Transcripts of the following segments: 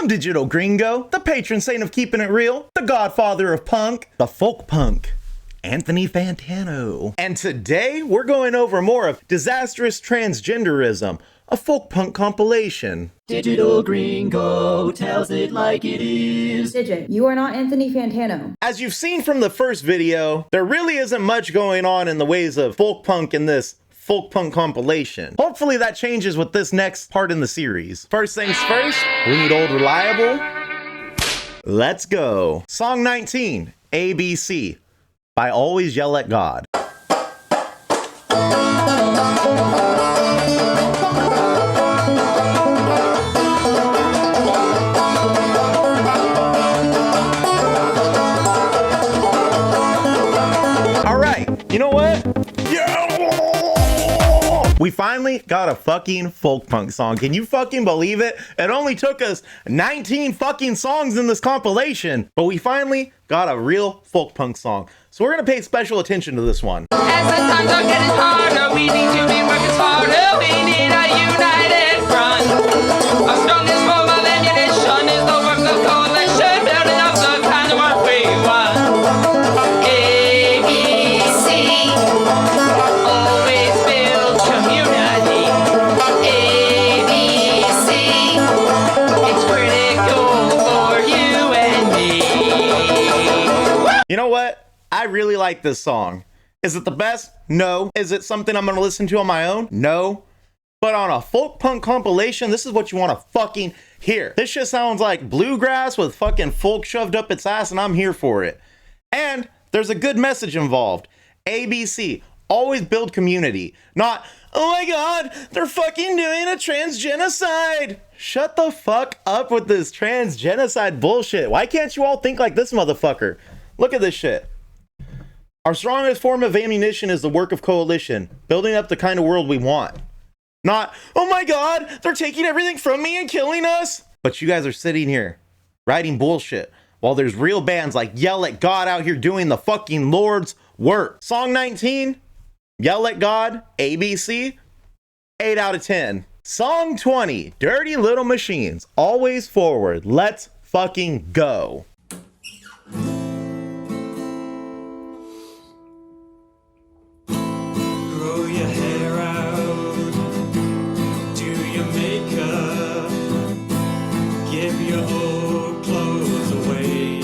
I'm Digital Gringo, the patron saint of keeping it real, the godfather of punk, the folk punk, Anthony Fantano. And today we're going over more of Disastrous Transgenderism, a folk punk compilation. Digital Gringo tells it like it is. Digit, you are not Anthony Fantano. As you've seen from the first video, there really isn't much going on in the ways of folk punk in this folk punk compilation. Hopefully that changes with this next part in the series. First things first, we need Old Reliable. Let's go. Song 19, ABC, by Always Yell at God. You know what? Yeah! We finally got a fucking folk punk song. Can you fucking believe it? It only took us 19 fucking songs in this compilation, but we finally got a real folk punk song. So we're gonna pay special attention to this one. As the times are getting harder, we need to be working smarter. We need a united front. Our strongest form of ammunition is the work of coalition, building up the kind of work we want. Always build community. ABC, it's critical for you and me. You know what? I really like this song. Is it the best? No. Is it something I'm gonna listen to on my own? No. But on a folk punk compilation, this is what you wanna fucking hear. This shit sounds like bluegrass with fucking folk shoved up its ass, and I'm here for it. And there's a good message involved. ABC, always build community. Not, oh my god, they're fucking doing a trans genocide. Shut the fuck up with this trans genocide bullshit. Why can't you all think like this motherfucker? Look at this shit. Our strongest form of ammunition is the work of coalition, building up the kind of world we want. Not, oh my god, they're taking everything from me and killing us. But you guys are sitting here writing bullshit while there's real bands like Yell at God out here doing the fucking Lord's work. Song 19, Yell at God, ABC, 8 out of 10. Song 20, Dirty Little Machines, Always Forward. Let's fucking go. Grow your hair out, do your makeup, give your old clothes away.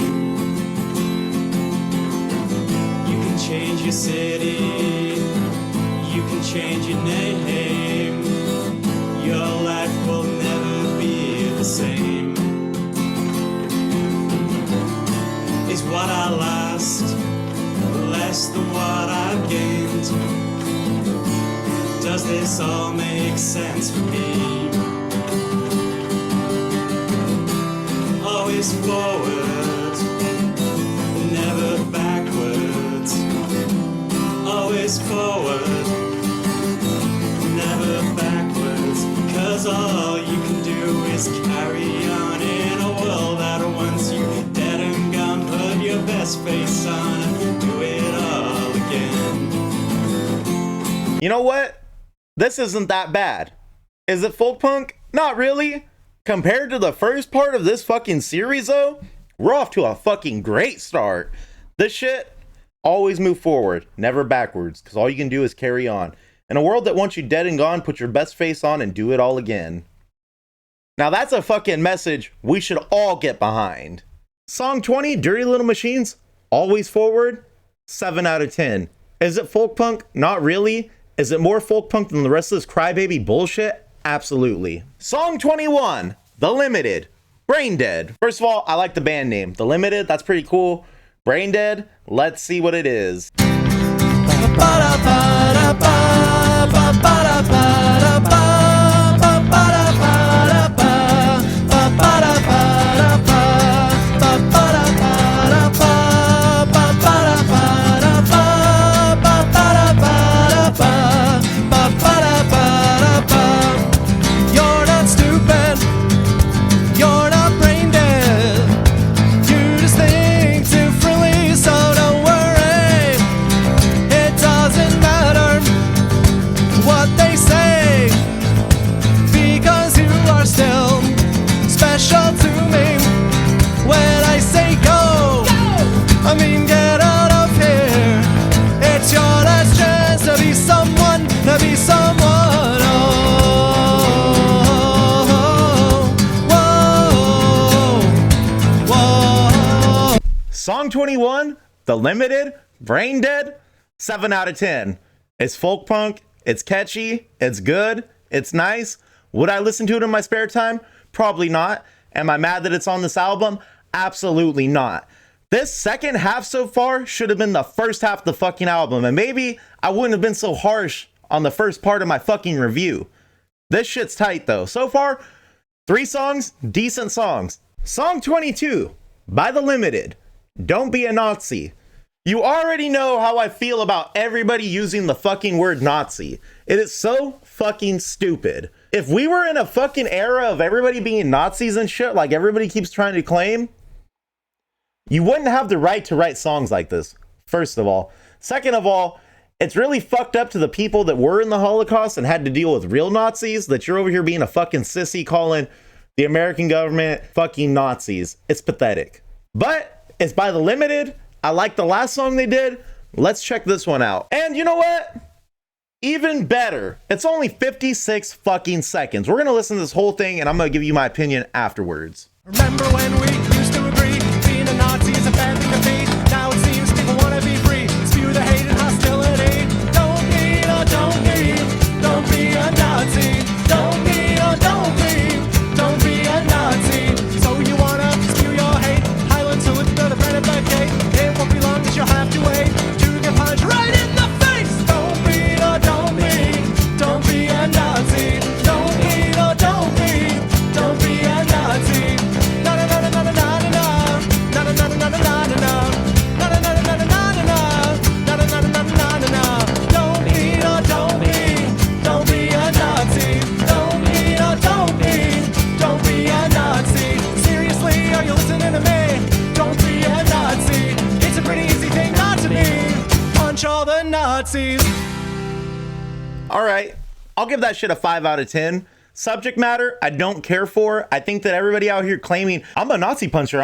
You can change your city, you can change your name. Your life will never be the same. Is what I lost less than what I've gained? Does this all make sense for me? Always forward, never backwards. Always forward, never backwards. 'Cause all you can do is carry on in a world that wants you dead and gone. Put your best face on and do it all again. You know what? This isn't that bad. Is it folk punk? Not really. Compared to the first part of this fucking series though, we're off to a fucking great start. This shit, always move forward, never backwards, because all you can do is carry on. In a world that wants you dead and gone, put your best face on and do it all again. Now that's a fucking message we should all get behind. Song 20, Dirty Little Machines, Always Forward, 7 out of 10. Is it folk punk? Not really. Is it more folk punk than the rest of this crybaby bullshit? Absolutely. Song 21, The Limited, Brain Dead. First of all, I like the band name. The Limited, that's pretty cool. Brain Dead, let's see what it is. You're not stupid, you're not brain dead. You just think differently, so don't worry. It doesn't matter what they 21, The Limited, Brain Dead, 7 out of 10. It's folk punk, it's catchy, it's good, it's nice. Would I listen to it in my spare time? Probably not. Am I mad that it's on this album? Absolutely not. This second half so far should have been the first half of the fucking album, and maybe I wouldn't have been so harsh on the first part of my fucking review. This shit's tight though. So far, 3 songs, decent songs. Song 22, by The Limited, Don't Be a Nazi. You already know how I feel about everybody using the fucking word Nazi. It is so fucking stupid. If we were in a fucking era of everybody being Nazis and shit, like everybody keeps trying to claim, you wouldn't have the right to write songs like this, first of all. Second of all, it's really fucked up to the people that were in the Holocaust and had to deal with real Nazis that you're over here being a fucking sissy calling the American government fucking Nazis. It's pathetic. But it's by The Limited. I like the last song they did. Let's check this one out. And you know what? Even better. It's only 56 fucking seconds. We're gonna listen to this whole thing and I'm gonna give you my opinion afterwards. Remember when we used to agree being a Nazi is a bad thing to be? Now it seems people want to be free, spew the hate and hostility. Don't be a Nazi. Don't be a Nazi. So you wanna spew your hate, Highland to it to the red at the gate. It won't be long that you'll have to wait to get punched right in the face. Don't be a Nazi. Don't be a Nazi. Na na na na na na na na na na na na na na na na na. Don't be a Nazi. Don't be a Nazi. Seriously, are you listening to me? Don't be a Nazi. It's a pretty easy thing not to be. Punch all the Nazis. All right, I'll give that shit a 5 out of 10. Subject matter, I don't care for. I think that everybody out here claiming, I'm a Nazi puncher.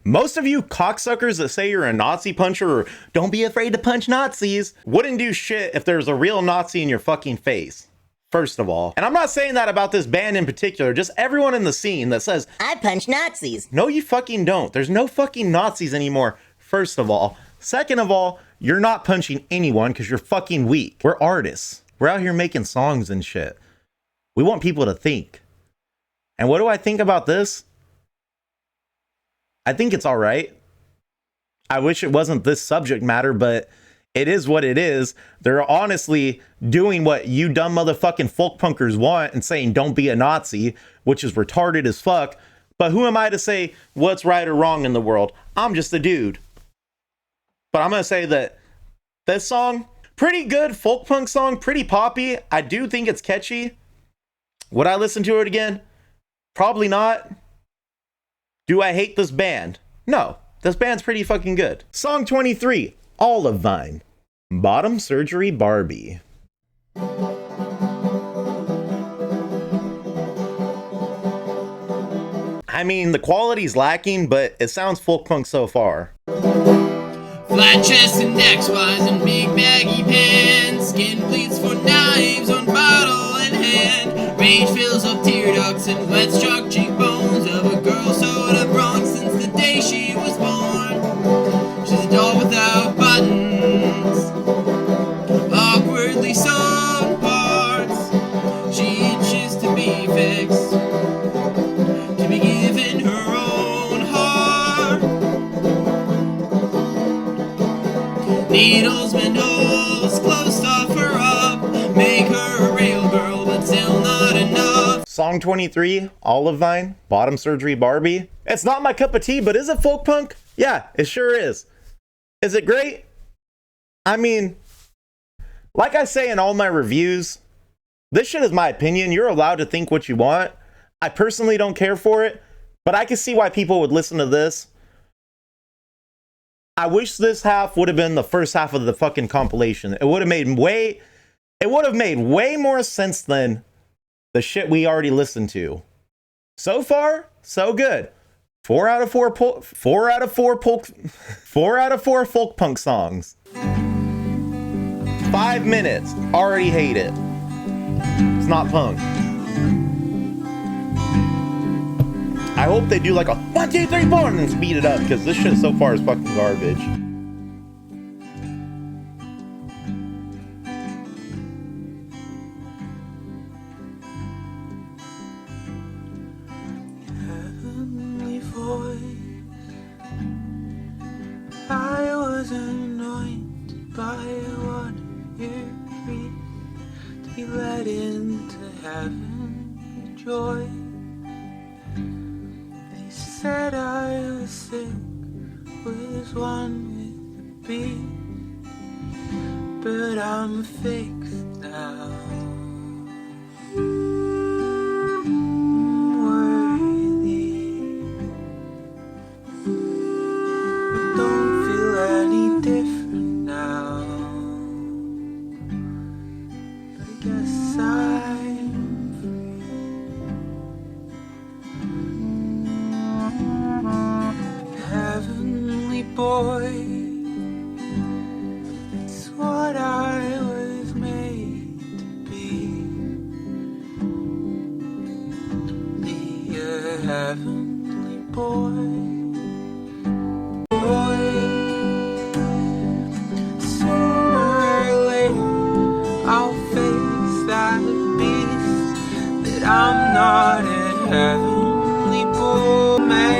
Most of you cocksuckers that say you're a Nazi puncher or don't be afraid to punch Nazis wouldn't do shit if there was a real Nazi in your fucking face. First of all. And I'm not saying that about this band in particular, just everyone in the scene that says, I punch Nazis. no, you fucking don't. There's no fucking Nazis anymore. First of all. Second of all, you're not punching anyone because you're fucking weak. We're artists. We're out here making songs and shit. We want people to think. And what do I think about this? I think it's all right. I wish it wasn't this subject matter, but it is what it is. They're honestly doing what you dumb motherfucking folk punkers want and saying don't be a Nazi, which is retarded as fuck. But who am I to say what's right or wrong in the world? I'm just a dude. But I'm going to say that this song, pretty good folk punk song, pretty poppy. I do think it's catchy. Would I listen to it again? Probably not. Do I hate this band? No. This band's pretty fucking good. Song 23, Olive Vine, Bottom Surgery Barbie. I mean, the quality's lacking, but it sounds folk punk so far. Flat chest and X-Ys and big baggy pants. Skin pleats for knives on bottle in hand. Rage fills up tear ducts and wet struck cheekbones of a girl sewed up wrong since the day she was born. She's a doll without buttons, awkwardly sewn parts. She itches to be fixed, to be given her own heart. Needles, mend holes, close off her up, make her a real girl, but still not enough. Song 23, Olive Vine, Bottom Surgery Barbie. It's not my cup of tea, but is it folk punk? Yeah, it sure is. Is it great? I mean, like I say in all my reviews, this shit is my opinion. You're allowed to think what you want. I personally don't care for it, but I can see why people would listen to this. I wish this half would have been the first half of the fucking compilation. It would have made way more sense than the shit we already listened to. So far, so good. 4 out of 4 folk punk songs. 5 minutes, already hate it. It's not punk. I I hope they do like a 1, 2, 3, 4 and then speed it up, because this shit so far is fucking garbage. Heavenly voice, I was anointed by one of your priests to be led into heaven with joy. They said I was sick, was one with the beast, but I'm fixed now. Boy, it's what I was made to be. Be a heavenly boy. Sooner or later, I'll face that beast. But I'm not a heavenly boy, man.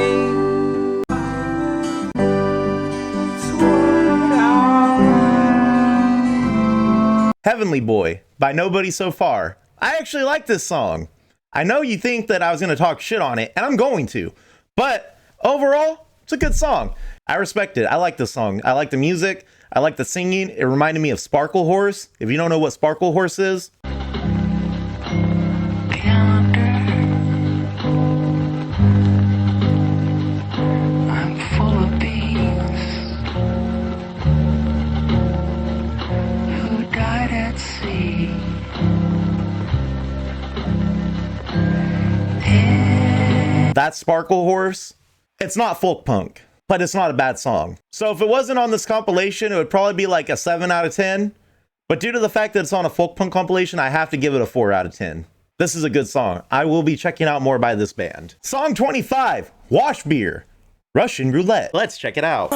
Heavenly Boy by Nobody So Far. I actually like this song. I know you think that I was going to talk shit on it, and I'm going to, but overall, it's a good song. I respect it. I like this song. I like the music. I like the singing. It reminded me of Sparkle Horse. If you don't know what Sparkle Horse is, that's Sparkle Horse. It's not folk punk, but it's not a bad song. So if it wasn't on this compilation, it would probably be like a 7 out of 10. But due to the fact that it's on a folk punk compilation, I have to give it a 4 out of 10. This is a good song. I will be checking out more by this band. Song 25, Wash Beer, Russian Roulette. Let's check it out.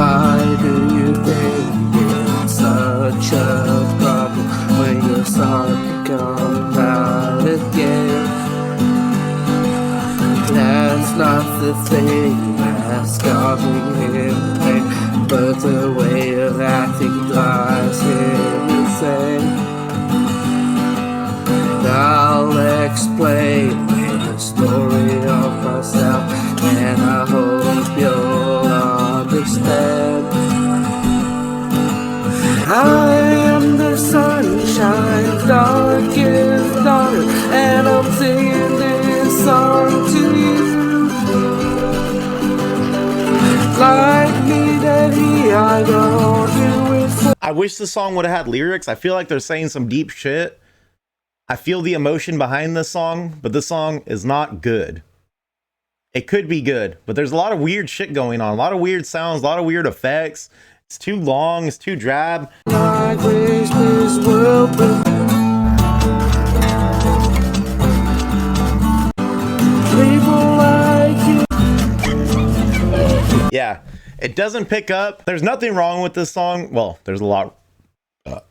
Why do you think it's such a problem when your song comes out again? That's not the thing that's got me in pain, but the way of acting drives him insane. I'll explain the story of myself, and I hope you'll understand. I am the sunshine, darkest daughter, and I'm singing this song to you. Like me, Daddy, I don't do it for. I wish this song would have had lyrics. I feel like they're saying some deep shit. I feel the emotion behind this song, but this song is not good. It could be good, but there's a lot of weird shit going on. A lot of weird sounds, a lot of weird effects. It's too long, it's too drab. I wish this world would people like you. Yeah, it doesn't pick up. There's nothing wrong with this song. Well, there's a lot.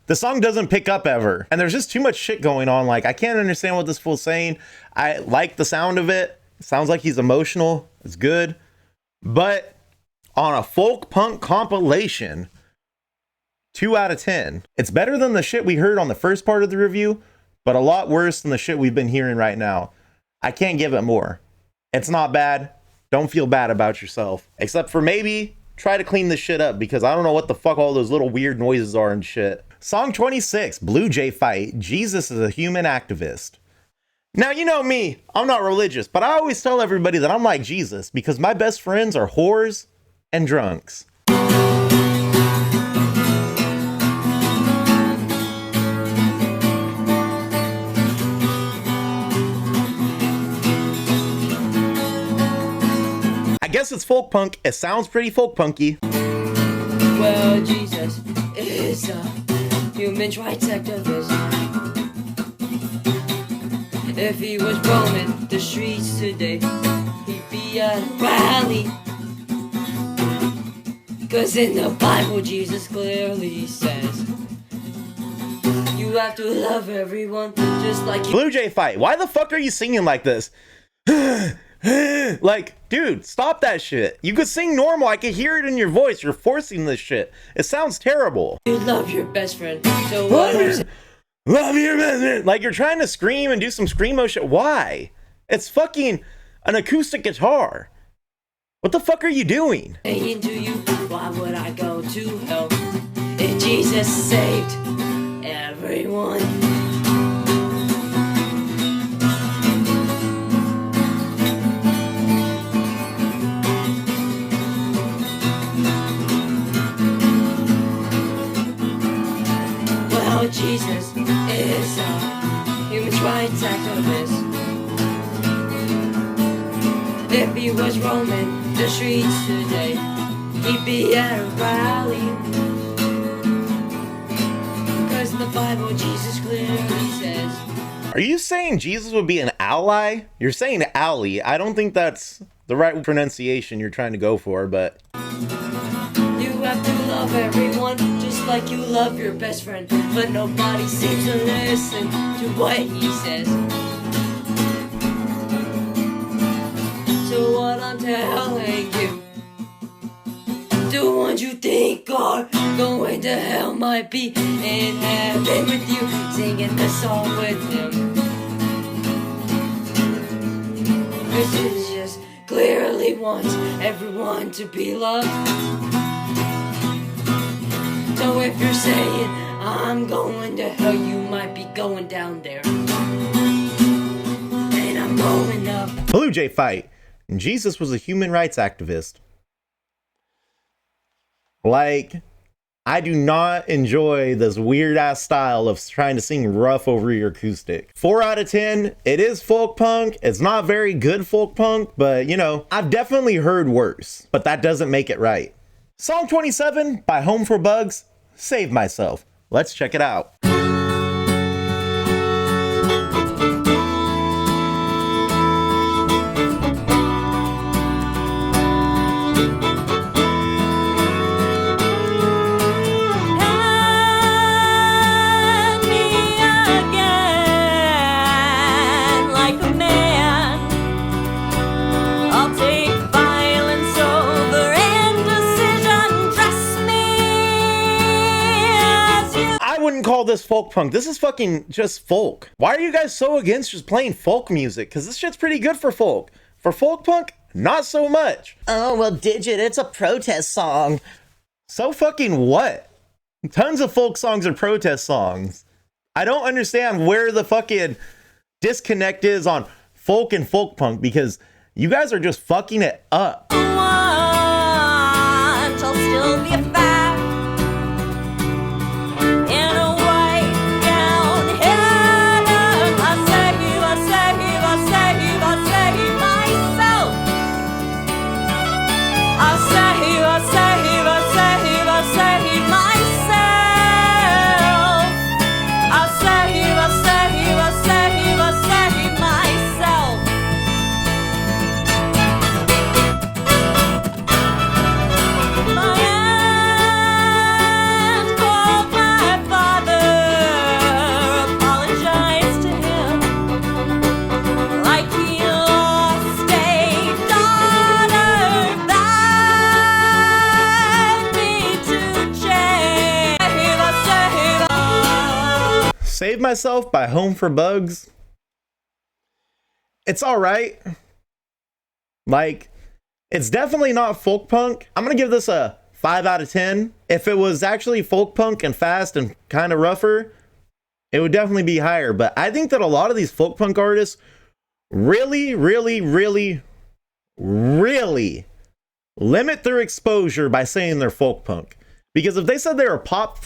The song doesn't pick up ever. And there's just too much shit going on. Like, I can't understand what this fool's saying. I like the sound of it. It sounds like he's emotional. It's good. But on a folk punk compilation, 2 out of 10. It's better than the shit we heard on the first part of the review, but a lot worse than the shit we've been hearing right now. I can't give it more. It's not bad. Don't feel bad about yourself. Except for maybe try to clean this shit up, because I don't know what the fuck all those little weird noises are and shit. Song 26, Blue Jay Fight, Jesus is a Human Activist. Now, you know me, I'm not religious, but I always tell everybody that I'm like Jesus because my best friends are whores and drunks. guess it's folk punk. It sounds pretty folk punky. Well, Jesus is a human rights activist. If he was roaming the streets today, he'd be at a rally. 'Cause in the Bible, Jesus clearly says, you have to love everyone just like you. Blue Jay Fight, why the fuck are you singing like this? Like, dude, stop that shit. You could sing normal. I can hear it in your voice. You're forcing this shit. It sounds terrible. You love your best friend. So what are you Love your best friend. Like, you're trying to scream and do some screamo shit. Why? It's fucking an acoustic guitar. What the fuck are you doing? saying to you? Why would I go to hell if Jesus saved everyone? Well, Jesus is a human rights activist. If he was roaming the streets today, he'd be at a rally. 'Cause in the Bible, Jesus clearly says, Are you saying Jesus would be an ally? You're saying ally. I don't think that's the right pronunciation you're trying to go for, but you have to love everyone just like you love your best friend. But nobody seems to listen to what he says. So what I'm telling you, the ones you think are going to hell might be in heaven with you, singing the song with him. This is just clearly wants everyone to be loved. So if you're saying I'm going to hell, you might be going down there. And I'm going up. Blue Jay Fight. Jesus was a human rights activist. Like, I do not enjoy this weird ass style of trying to sing rough over your acoustic. 4 out of 10. It is folk punk. It's not very good folk punk, but you know, I've definitely heard worse, but that doesn't make it right. Song 27 by Home for Bugs, Save Myself. Let's check it out. Call this folk punk. This is fucking just folk. Why are you guys so against just playing folk music? Because this shit's pretty good for folk. For folk punk, not so much. Oh, well, Digit, it's a protest song. So fucking what? Tons of folk songs are protest songs. I don't understand where the fucking disconnect is on folk and folk punk, because you guys are just fucking it up. I'll still be a fact. Save Myself by Home for Bugs. It's alright. Like, it's definitely not folk punk. I'm gonna give this a 5 out of 10. If it was actually folk punk and fast and kind of rougher, it would definitely be higher. But I think that a lot of these folk punk artists really limit their exposure by saying they're folk punk. Because if they said they were pop,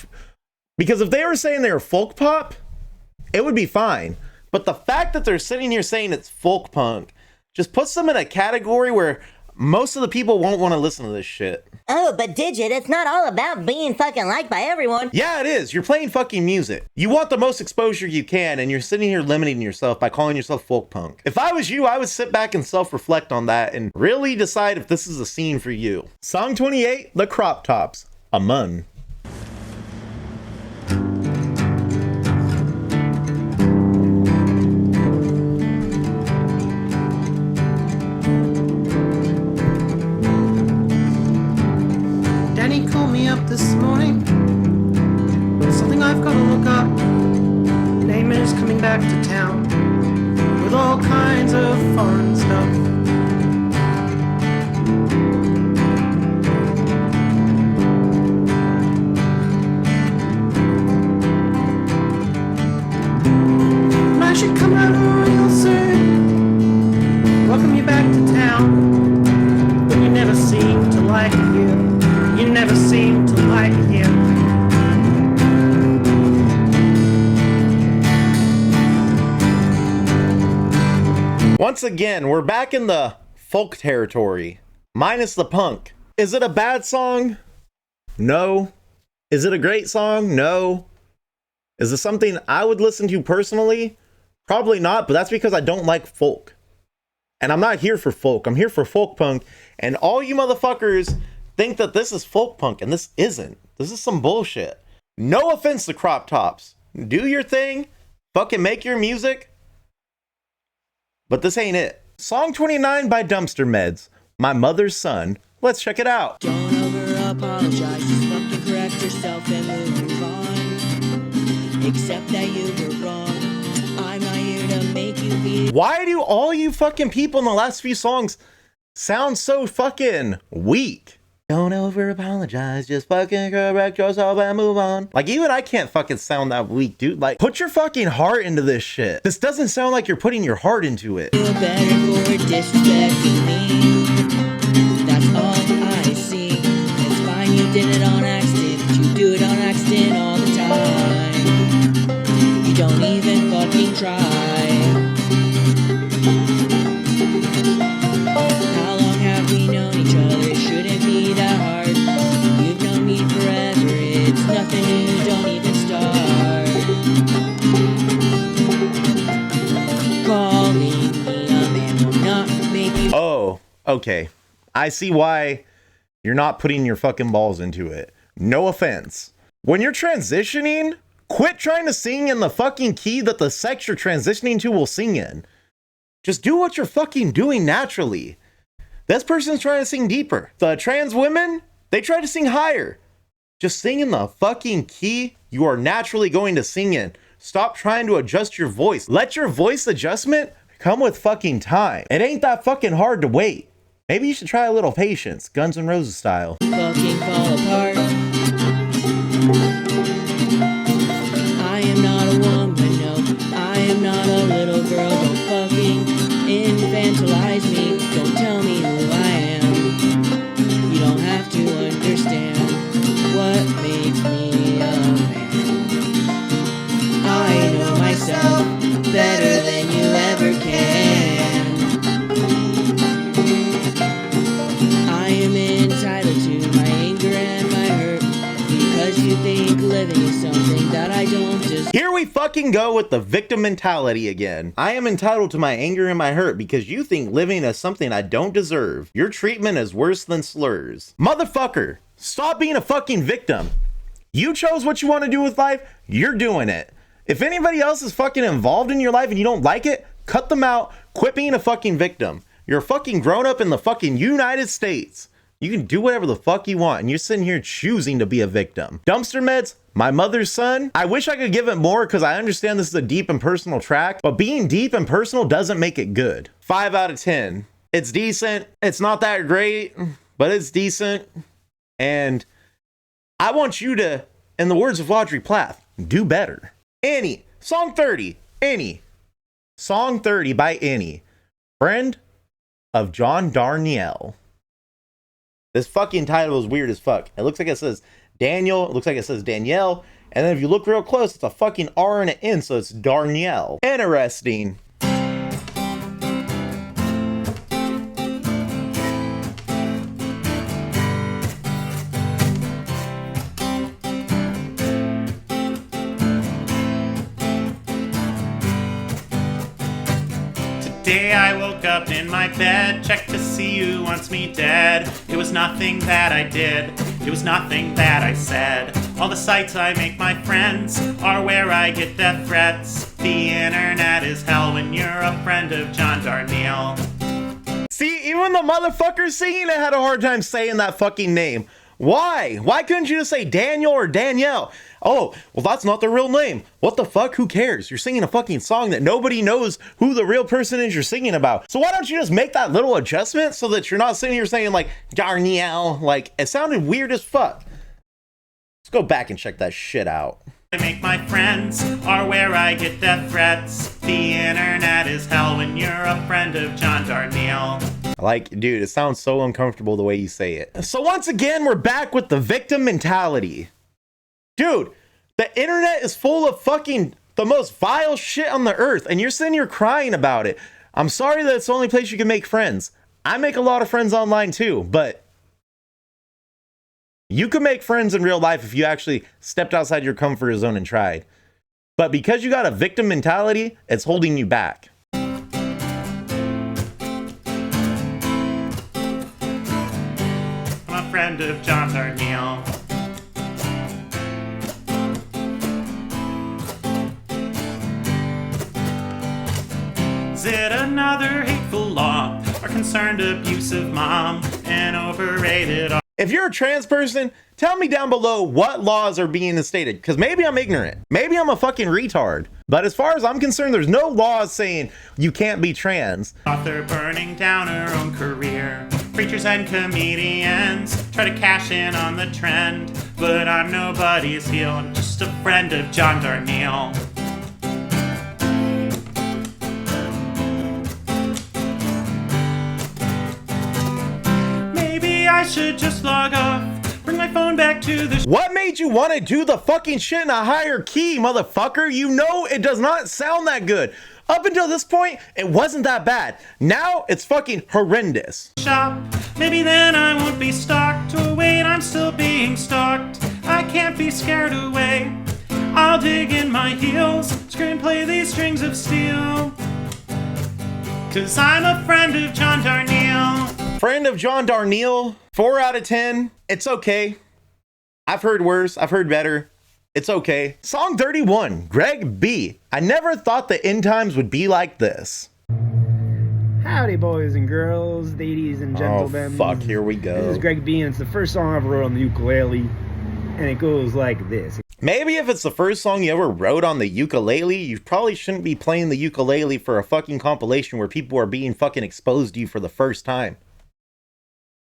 because if they were saying they were folk pop, it would be fine. But the fact that they're sitting here saying it's folk punk just puts them in a category where most of the people won't want to listen to this shit. Oh, but Digit, it's not all about being fucking liked by everyone. Yeah, it is. You're playing fucking music. You want the most exposure you can, and you're sitting here limiting yourself by calling yourself folk punk. If I was you, I would sit back and self-reflect on that and really decide if this is a scene for you. Song 28, The Crop Tops, Amun. Danny called me up this morning. Something I've got to look up. Neymar's coming back to town with all kinds of foreign stuff. And I should come out real soon. Welcome you back to town. But you never seem to like it here. You never seem to like it here. Once again, we're back in the folk territory, minus the punk. Is it a bad song? No. Is it a great song? No. Is it something I would listen to personally? Probably not, but that's because I don't like folk. And I'm not here for folk. I'm here for folk punk. And all you motherfuckers think that this is folk punk, and this isn't. This is some bullshit. No offense to Crop Tops. Do your thing. Fucking make your music. But this ain't it. Song 29 by Dumpster Meds, My Mother's Son. Let's check it out. Don't over apologize, just fucking correct yourself and move on. Accept that you were wrong. I'm not here to make you feel. Why do all you fucking people in the last few songs sound so fucking weak? Don't over apologize, just fucking correct yourself and move on. Like, even I can't fucking sound that weak, dude. Like, put your fucking heart into this shit. This doesn't sound like you're putting your heart into it. Feel better for disrespecting me. That's all I see. It's fine, you did it on accident, but you do it on accident all the time. You don't even fucking try. How long have we known each other? It shouldn't be that hard. You've known me forever. It's nothing new. Don't even start calling me a man will not make you. Oh, okay. I see why you're not putting your fucking balls into it. No offense. When you're transitioning, quit trying to sing in the fucking key that the sex you're transitioning to will sing in. Just do what you're fucking doing naturally. This person's trying to sing deeper. The trans women, they try to sing higher. Just sing in the fucking key you are naturally going to sing in. Stop trying to adjust your voice. Let your voice adjustment come with fucking time. It ain't that fucking hard to wait. Maybe you should try a little patience, Guns N' Roses style. Fucking fall apart. I am not a woman, no. I am not a little girl. Don't fucking infantilize me. Don't tell me who I am. You don't have to understand what makes me a man. I know myself better than you ever can. I am entitled to my anger and my hurt because you think living is something that I don't deserve. Here we fucking go with the victim mentality again. I am entitled to my anger and my hurt because you think living is something I don't deserve. Your treatment is worse than slurs. Motherfucker, stop being a fucking victim. You chose what you want to do with life, you're doing it. If anybody else is fucking involved in your life and you don't like it, cut them out, quit being a fucking victim. You're a fucking grown up in the fucking United States. You can do whatever the fuck you want, and you're sitting here choosing to be a victim. Dumpster Meds, My Mother's Son. I wish I could give it more because I understand this is a deep and personal track, but being deep and personal doesn't make it good. 5 out of 10. It's decent. It's not that great, but it's decent. And I want you to, in the words of Audrey Plath, do better. Annie, song 30, Annie. Song 30 by Annie, friend of John Darnielle. This fucking title is weird as fuck. It looks like it says Daniel, it looks like it says Danielle, and then if you look real close, it's a fucking R and an N, so it's Darnielle. Interesting. Day I woke up in my bed, checked to see who wants me dead. It was nothing that I did, it was nothing that I said. All the sites I make my friends are where I get death threats. The internet is hell when you're a friend of John Darnielle. See, even the motherfucker singing it had a hard time saying that fucking name. Why? Why couldn't you just say Daniel or Danielle? Oh, well, that's not the real name. What the fuck? Who cares? You're singing a fucking song that nobody knows who the real person is you're singing about. So why don't you just make that little adjustment so that you're not sitting here saying like Darnielle? Like, it sounded weird as fuck. Let's go back and check that shit out. I make my friends are where I get death threats. The internet is hell when you're a friend of John Darnielle. Like, dude, it sounds so uncomfortable the way you say it. So once again, we're back with the victim mentality. Dude, the internet is full of fucking the most vile shit on the earth, and you're sitting here crying about it. I'm sorry that it's the only place you can make friends. I make a lot of friends online too, but you can make friends in real life if you actually stepped outside your comfort zone and tried. But because you got a victim mentality, it's holding you back. I'm a friend of John Darnielle. Is it another hateful law? Or concerned abusive mom? And overrated? If you're a trans person, tell me down below what laws are being instated, because maybe I'm ignorant. Maybe I'm a fucking retard. But as far as I'm concerned, there's no laws saying you can't be trans. Author burning down her own career. Preachers and comedians try to cash in on the trend. But I'm nobody's heel, I'm just a friend of John Darnielle. Maybe I should just log off, bring my phone back to the What made you want to do the fucking shit in a higher key, motherfucker? You know it does not sound that good. Up until this point, it wasn't that bad. Now it's fucking horrendous. shop. Maybe then I won't be stalked. Oh wait, I'm still being stalked. I can't be scared away. I'll dig in my heels, scream play these strings of steel. Cause I'm a friend of John Darnielle. Friend of John Darnielle, 4 out of 10. It's okay. I've heard worse. I've heard better. It's okay. Song 31, Greg B. I never thought the end times would be like this. Howdy, boys and girls, ladies and gentlemen. Oh, fuck, here we go. This is Greg B, and it's the first song I ever wrote on the ukulele, and it goes like this. Maybe if it's the first song you ever wrote on the ukulele, you probably shouldn't be playing the ukulele for a fucking compilation where people are being fucking exposed to you for the first time.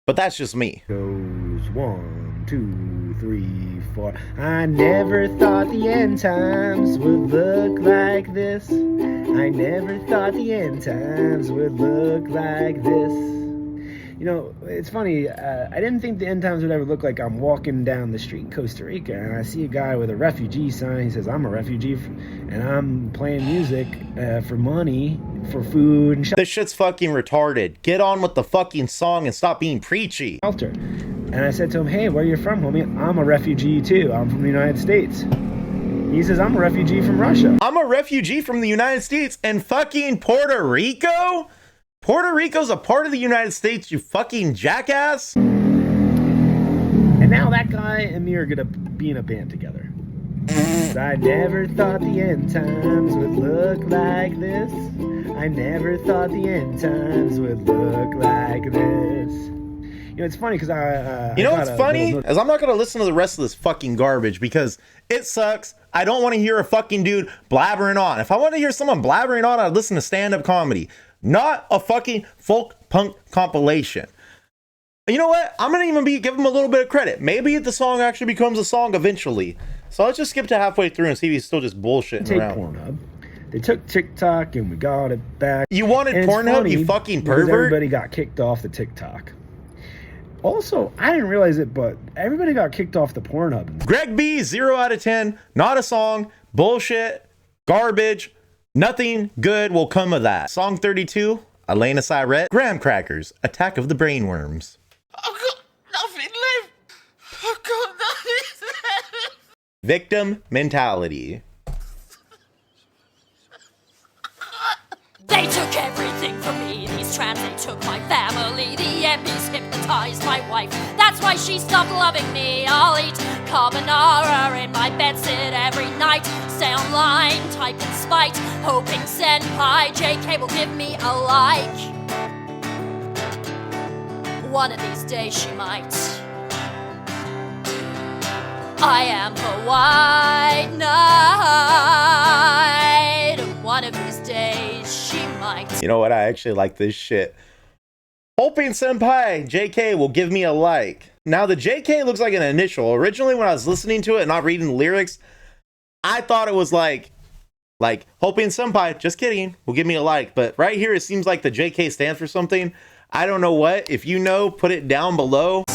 But that's just me. Goes 1, 2, 3, 4. I never thought the end times would look like this. I never thought the end times would look like this. You know, it's funny, I didn't think the end times would ever look like I'm walking down the street in Costa Rica and I see a guy with a refugee sign. He says, I'm a refugee, and I'm playing music for money, for food and This shit's fucking retarded. Get on with the fucking song and stop being preachy. shelter. And I said to him, hey, where are you from, homie? I'm a refugee too. I'm from the United States. He says, I'm a refugee from Russia. I'm a refugee from the United States and fucking Puerto Rico? Puerto Rico's a part of the United States, you fucking jackass. And now that guy and me are gonna be in a band together. I never thought the end times would look like this. I never thought the end times would look like this. You know, it's funny because You know what's funny? Is I'm not gonna listen to the rest of this fucking garbage because it sucks. I don't want to hear a fucking dude blabbering on. If I want to hear someone blabbering on, I'd listen to stand-up comedy. Not a fucking folk punk compilation. You know what? I'm gonna even give him a little bit of credit. Maybe the song actually becomes a song eventually. So let's just skip to halfway through and see if he's still just bullshitting around. Pornhub. They took TikTok and we got it back. You wanted Pornhub, you fucking pervert? Everybody got kicked off the TikTok. Also, I didn't realize it, but everybody got kicked off the Pornhub. Greg B, 0 out of 10. Not a song. Bullshit. Garbage. Nothing good will come of that. Song 32, Elena Syrette, Graham Crackers, Attack of the Brainworms. I've got nothing left. I've got nothing left. Victim mentality. They took everything. compromised my wife. That's why she stopped loving me. I'll eat carbonara in my bedsit every night. Stay online, type in spite, hoping senpai JK will give me a like. One of these days she might. I am her white knight. One of these days she might. You know what? I actually like this shit. Hoping senpai JK will give me a like. Now the JK looks like an initial. Originally when I was listening to it and not reading the lyrics, I thought it was like hoping senpai, just kidding, will give me a like. But right here it seems like the JK stands for something. I don't know what. If you know, put it down below.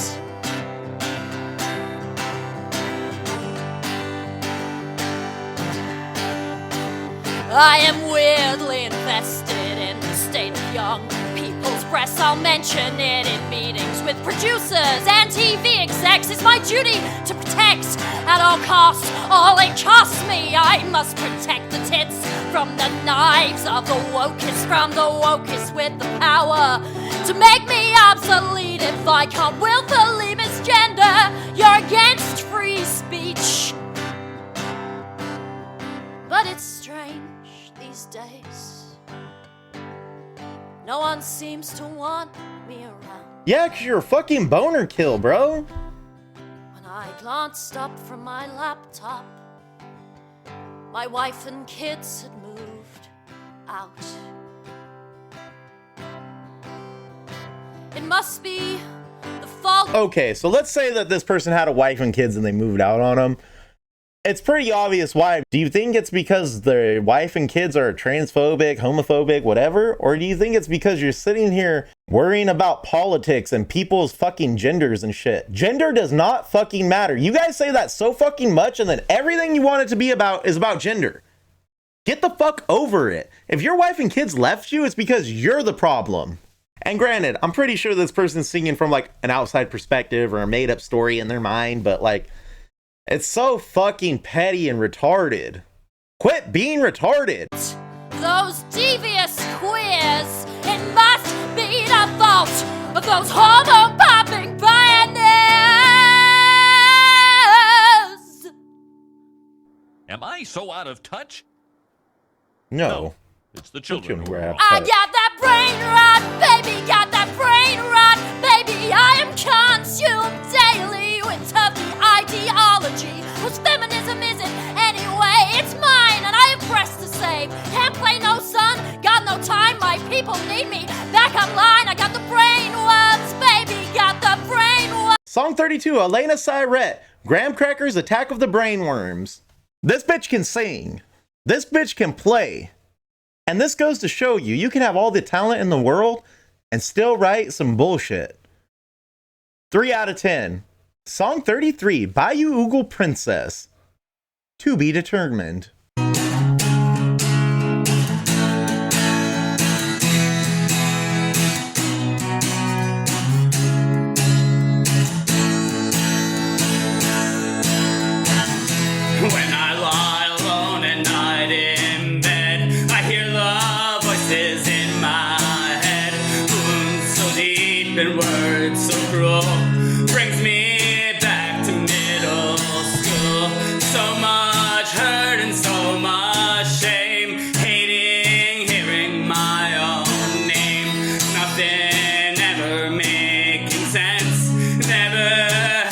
I am weirdly invested in the state of young people's breasts. I'll mention it in meetings with producers and TV execs. It's my duty to protect at all costs. All it costs me, I must protect the tits from the knives of the wokest, from the wokest with the power to make me obsolete if I can't willfully misgender. You're against free speech, but it's strange these days. No one seems to want me around. Yeah, 'cause you're a fucking boner kill, bro. When I glanced up from my laptop, my wife and kids had moved out. It must be the fault. Okay, so let's say that this person had a wife and kids and they moved out on them. It's pretty obvious why. Do you think it's because their wife and kids are transphobic, homophobic, whatever? Or do you think it's because you're sitting here worrying about politics and people's fucking genders and shit? Gender does not fucking matter. You guys say that so fucking much, and then everything you want it to be about is about gender. Get the fuck over it. If your wife and kids left you, it's because you're the problem. And granted, I'm pretty sure this person's singing from like an outside perspective or a made up story in their mind, but like, it's so fucking petty and retarded. Quit being retarded. Those devious queers, it must be the fault of those hormone popping pioneers. Am I so out of touch? No. It's the children who are out of I touch. got that brain rot, baby, got that brain rot, baby. I am consumed daily with healthy ideology, whose feminism isn't anyway. It's mine, and I am pressed to save. Can't play no son, got no time. My people need me back online. I got the brain worms, baby, got the brain worms. Song 32, Elena Syrette, Graham Cracker's Attack of the Brainworms. This bitch can sing. This bitch can play. And this goes to show you, you can have all the talent in the world and still write some bullshit. 3 out of 10. Song 33, Bayou Oogle Princess. To be determined. When I lie alone at night in bed, I hear the voices in my head. Wounds so deep and words so cruel brings me back to middle school. So much hurt and so much shame, hating hearing my own name. Nothing ever making sense, never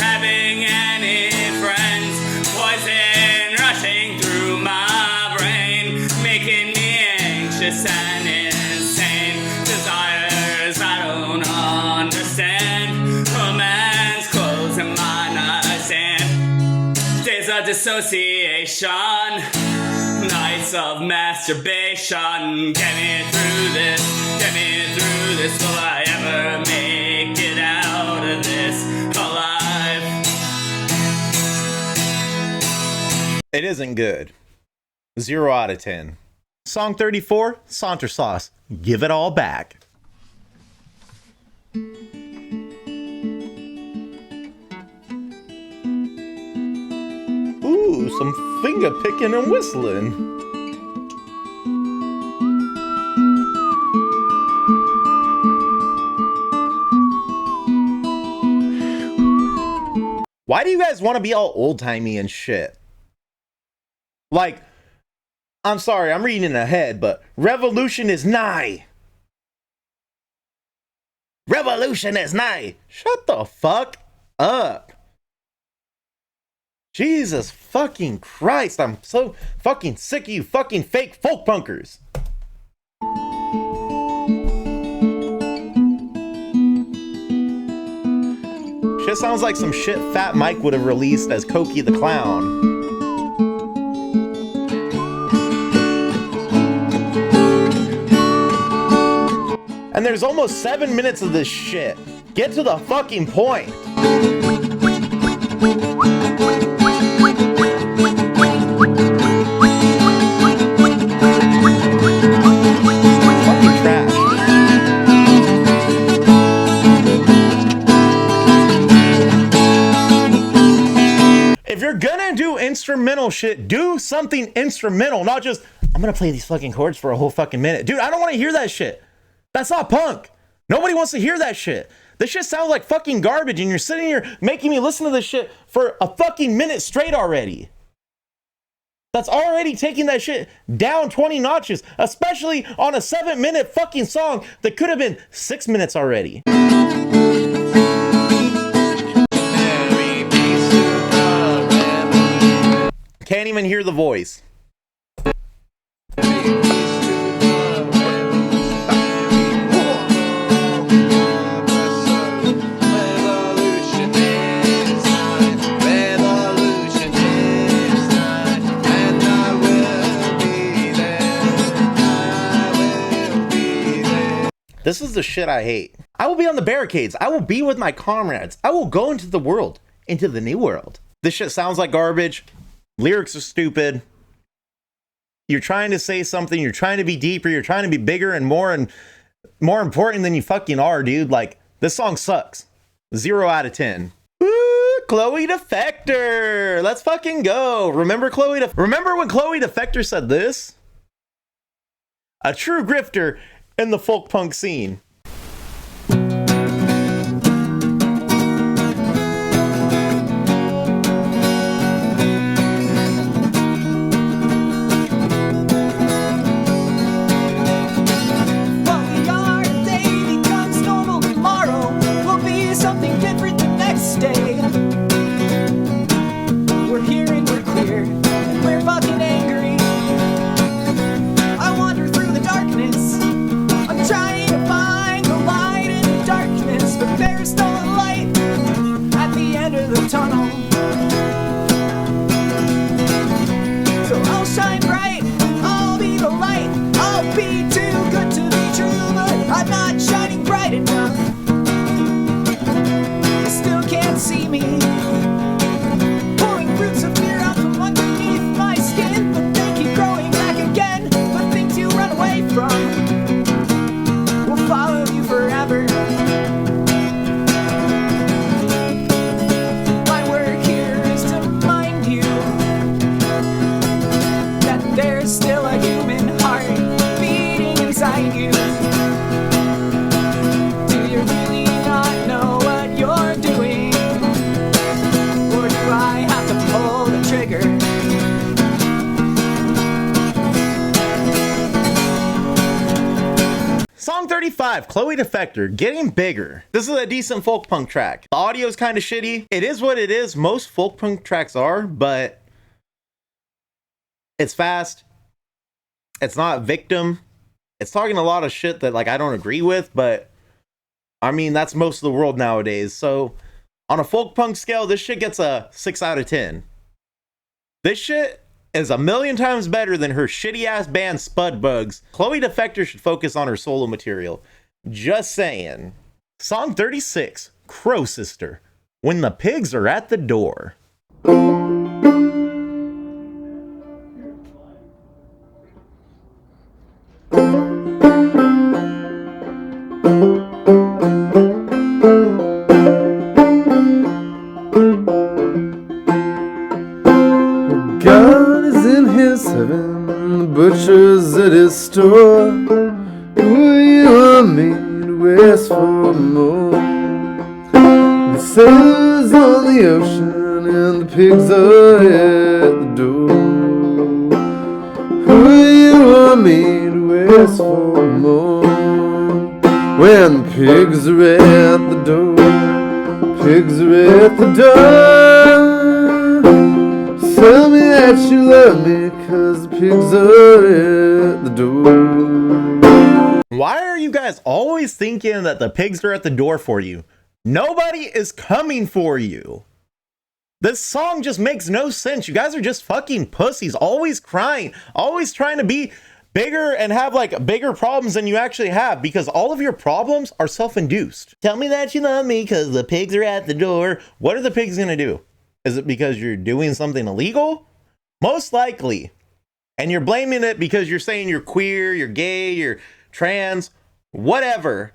having any friends. Poison rushing through my brain, making me anxious and insane. Desires I don't understand. A man's clothes in my nightstand. Days of dissociation, nights of masturbation. Get me through this, get me through this. Will I ever make it out of this alive? It isn't good. 0 out of 10. Song 34, Saunter Sauce. Give it all back. Ooh, some finger picking and whistling. Why do you guys want to be all old-timey and shit? Like, I'm sorry, I'm reading ahead, but revolution is nigh. Revolution is nigh. Shut the fuck up. Jesus fucking Christ, I'm so fucking sick of you fucking fake folk punkers. Shit sounds like some shit Fat Mike would have released as Cokie the Clown. And there's almost 7 minutes of this shit. Get to the fucking point. Fucking trash. If you're gonna do instrumental shit, do something instrumental, not just, I'm gonna play these fucking chords for a whole fucking minute. Dude, I don't want to hear that shit. That's not punk. Nobody wants to hear that shit. This shit sounds like fucking garbage, and you're sitting here making me listen to this shit for a fucking minute straight already. That's already taking that shit down 20 notches, especially on a 7-minute fucking song that could have been 6 minutes already. Can't even hear the voice. This is the shit I hate. I will be on the barricades. I will be with my comrades. I will go into the world, into the new world. This shit sounds like garbage. Lyrics are stupid. You're trying to say something. You're trying to be deeper. You're trying to be bigger and more important than you fucking are, dude. Like, this song sucks. 0 out of 10. Woo, Chloe Defector. Let's fucking go. Remember when Chloe Defector said this? A true grifter in the folk punk scene. Song 35, Chloe Defector, Getting Bigger. This is a decent folk punk track. The audio is kind of shitty. It is what it is. Most folk punk tracks are, but it's fast. It's not victim. It's talking a lot of shit that like I don't agree with, but I mean, that's most of the world nowadays. So on a folk punk scale, this shit gets a 6 out of 10. This shit is a million times better than her shitty ass band Spudbugs. Chloe Defector should focus on her solo material. Just saying. Song 36, Crow Sister, When the Pigs Are at the Door. God is in his heaven, the butcher's at his store. Who you are made waste for more. The sailors on the ocean and the pigs are at the door. Who you want me to ask for more? When the pigs are at the door, pigs are at the door. Tell me that you love me, 'cause the pigs are at the door. Why are you guys always thinking that the pigs are at the door for you? Nobody is coming for you. This song just makes no sense. You guys are just fucking pussies, always crying, always trying to be bigger and have like bigger problems than you actually have, because all of your problems are self-induced. Tell me that you love me because the pigs are at the door. What are the pigs gonna do? Is it because you're doing something illegal? Most likely. And you're blaming it because you're saying you're queer, you're gay, you're trans, whatever.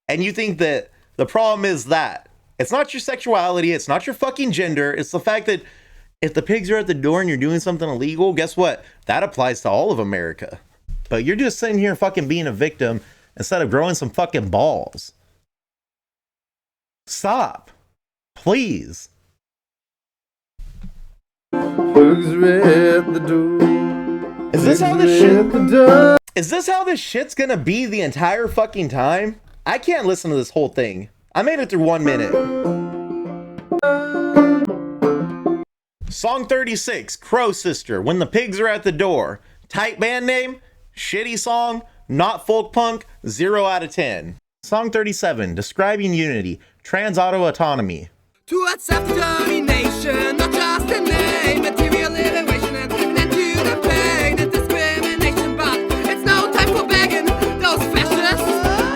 And you think that the problem is that. It's not your sexuality, it's not your fucking gender, it's the fact that if the pigs are at the door and you're doing something illegal, guess what? That applies to all of America. But you're just sitting here fucking being a victim instead of growing some fucking balls. Stop. Please. Pigs are at the door. Is this how this Pigs are at the door. Is this how this shit's gonna be the entire fucking time? I can't listen to this whole thing. I made it through 1 minute. Song 36, Crow Sister, When the Pigs Are at the Door. Tight band name, shitty song, not folk punk, 0 out of 10. Song 37, Describing Unity, Trans Auto Autonomy. To accept domination, not just a name, material liberation and end to the pain and discrimination, but it's no time for begging, those fascists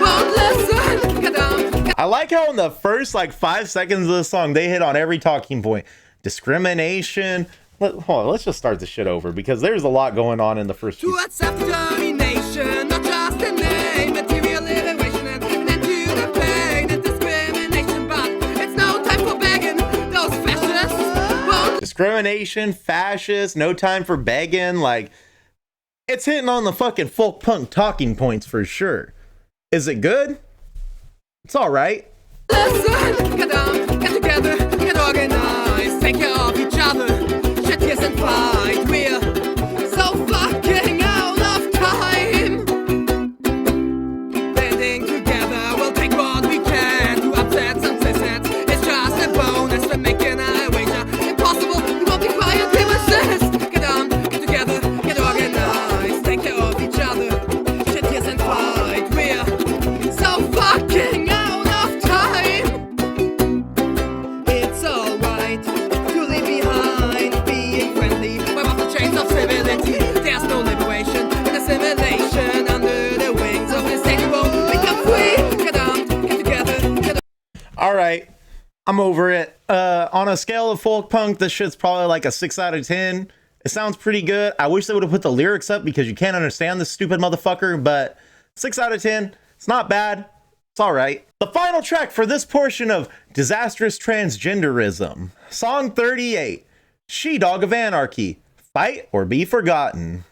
won't listen. Get down. I like how in the first like 5 seconds of the song, they hit on every talking point. Discrimination. Hold on, let's just start the shit over because there's a lot going on in the first few. To accept domination, not just a name, material liberation and end to the pain and discrimination, but it's no time for begging, those fascists won't. Discrimination, fascist, no time for begging. Like, it's hitting on the fucking folk punk talking points for sure. Is it good? It's all right. Listen, get down, get together, get organized, take care of each other, shed tears and fight. We're so fucking out of time. Banding together, we'll take what we can to upset some citizens. It's just a bonus for making a wager. Impossible, we won't be quiet, we resist. Get down, get together, get organized, take care of each other, shed tears and fight. We're so fucking out. It's alright to leave behind being friendly. We're off the chains of civility. There's no liberation in assimilation. Under the wings of this state, we won't become free. Get down, get together, get. All right, I'm over it. On a scale of folk punk, this shit's probably like a 6 out of 10. It sounds pretty good. I wish they would have put the lyrics up because you can't understand this stupid motherfucker, but 6 out of 10, it's not bad. It's all right. The final track for this portion of Disastrous Transgenderism. Song 38, She-Dog of Anarchy, Fight or Be Forgotten.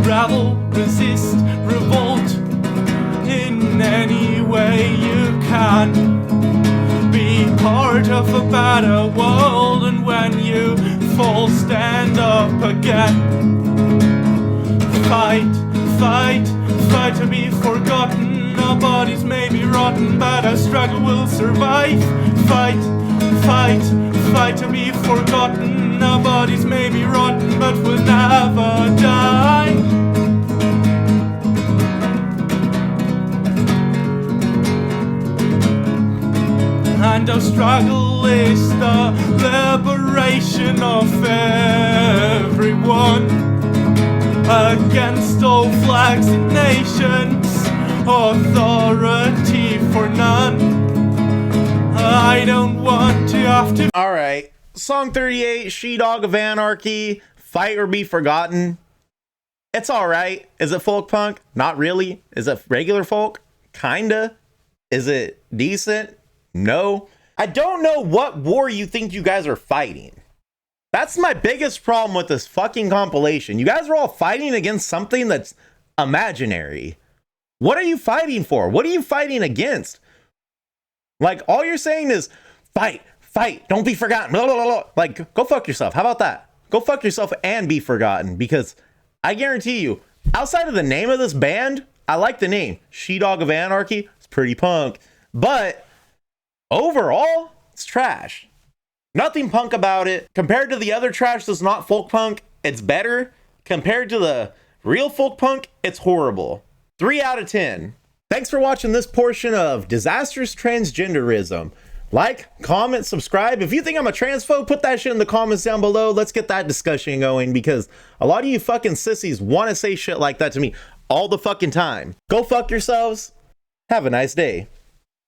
Rebel, resist, revolt in any way you can. Be part of a better world, and when you fall, stand up again. Fight, fight, fight to be forgotten. Our bodies may be rotten, but our struggle will survive. Fight, fight, fight to be forgotten. Our bodies may be rotten, but we'll never die. And our struggle is the liberation of everyone against all flags and nations, authority for none. I don't want to have to. All right, Song 38, She-Dog of Anarchy, Fight or Be Forgotten. It's all right. Is it folk punk? Not really. Is it regular folk? Kinda. Is it decent? No. I don't know what war you think you guys are fighting. That's my biggest problem with this fucking compilation. You guys are all fighting against something that's imaginary. What are you fighting for? What are you fighting against? Like, all you're saying is fight, fight, don't be forgotten. Blah, blah, blah, blah. Like, go fuck yourself. How about that? Go fuck yourself and be forgotten, because I guarantee you, outside of the name of this band, I like the name. She-Dog of Anarchy. It's pretty punk. But overall, it's trash. Nothing punk about it. Compared to the other trash that's not folk punk, it's better. Compared to the real folk punk, it's horrible. 3 out of 10. Thanks for watching this portion of Disastrous Transgenderism. Like, comment, subscribe. If you think I'm a transphobe, put that shit in the comments down below. Let's get that discussion going, because a lot of you fucking sissies want to say shit like that to me all the fucking time. Go fuck yourselves. Have a nice day.